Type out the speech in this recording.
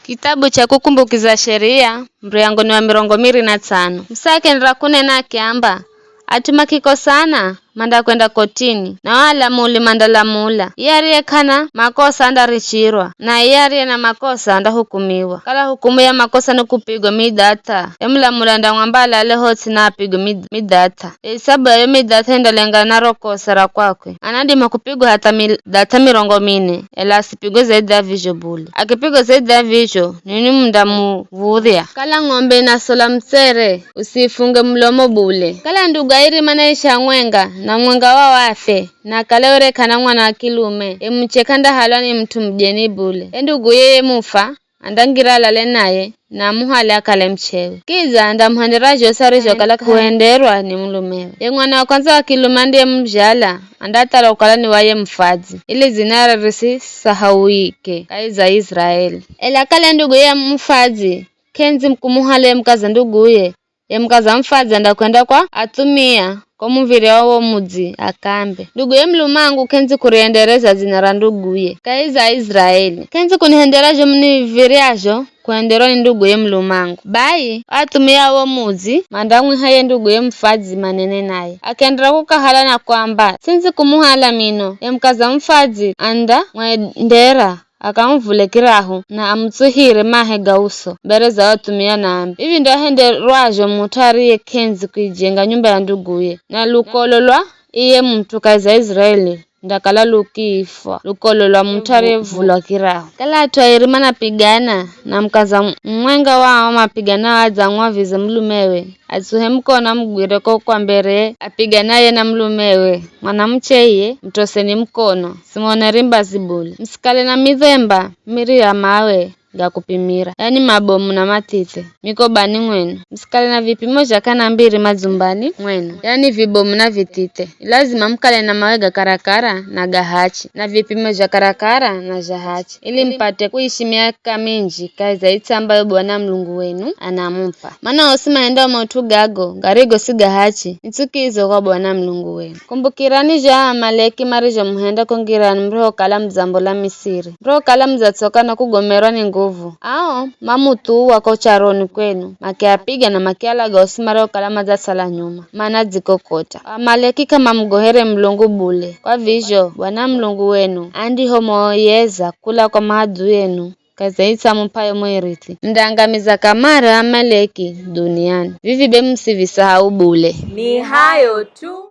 Kitabu cha kukumbukiza sheria mriango ni wa 25 msake nrakunena akiamba atuma kikosana manda kwenda kotini na wala muli mandala mula yariye kana makosa andarichirwa na yariye na makosa andahukumiwa kala hukumu ya makosa ni kupigwa midata emula mulanda ngwambala alehoti na apigwa midata isabu ya midata endalenga na rokosa ra kwakwe anadima kupigwa hata midata 40 ela asipigwe zaidi ya vizho buli akipigwa zaidi ya vizho nini mndamu vudhia kala ng'ombe na sola msere usifunge mlomo bule kala ndugairi manaisha ngwenga na mwenga wa wafe na kalewere kana mwana wa kilume emuchekanda halwani mtu mjeni bule endugu yeye mufa andangira lale naye na muhale akale mchewe kiza ndamuhandera josari kala kuenderwa ni mlumewe mwana wa kwanza wa kilume ndiye mjala andatala ukala ni waye mfadzi ili zinara risi sahauike kaiza Israeli ela kale ndugu yeye mfadzi kenzi mkumuhale mkaza ndugu ye mkaza mfadzi andakwenda kwa atumia kwa muviri wawo mudzi akambe ndugu ye mlumangu kenzi kuriendereza zina ra nduguye kaiza Israeli kenzi kunihenderajo mniviriajo kuenderwa ni ndugu ye mlumangu bai atumia wo mudzi mandamwi haye ndugu ye mfadzi manene naye akendera kukahala na kwamba sinzi kumuhala mino mkaza mfadzi anda mwendera akamvulekiraho na amutsuhire mahe gauso mbere za watumia nambi hivi ndo henderwajo mutariye kenzi kuijenga nyumba ya nduguye na lukololwa iye mtu kaiza Israeli ndakala lukifa lukolo lwa mutare vulwa kiraho kala atwairi manapigana na mkaza mwenga wao mapigana waza ngwavize mlumewe asuhe mkona mgwire kwa mbere apiganaye na mlumewe mwanamcheye mtoseni mkono simone rimba zibuli msikale na mizemba miri ya mawe ga kupimira yani mabomu na matite mikobani mwenu msikale na vipimo jakana mbiri mazumbani mwenu yani vibomu na vitite lazima mkale na mawe ga karakara na gahachi na vipimo ja karakara na jahachi ili mpate kuishi miaka mingi kaiza itamba Bwana Mlungu wenu anamumpa maana osima enda motu gago garigo si gahachi ntukizo kwa Bwana Mlungu wenu kumbukirani ja Amaleki marijo muhenda kongirani mroho kala mzambo la Misiri mroho kala mzatoka na kugomerwa ni nguvu ao mamutu wako charoni kwenu makiapiga na makiala gausimaro kalama za sala nyuma maana zikokota Amaleki kama mgohere mlungu bule kwa vizho Bwana Mlungu wenu andi homo yeza kula kwa maadu yenu kazaita mpayo mwiriti mdangamiza kamara Amaleki duniani vivi be msivisahau bule ni hayo tu.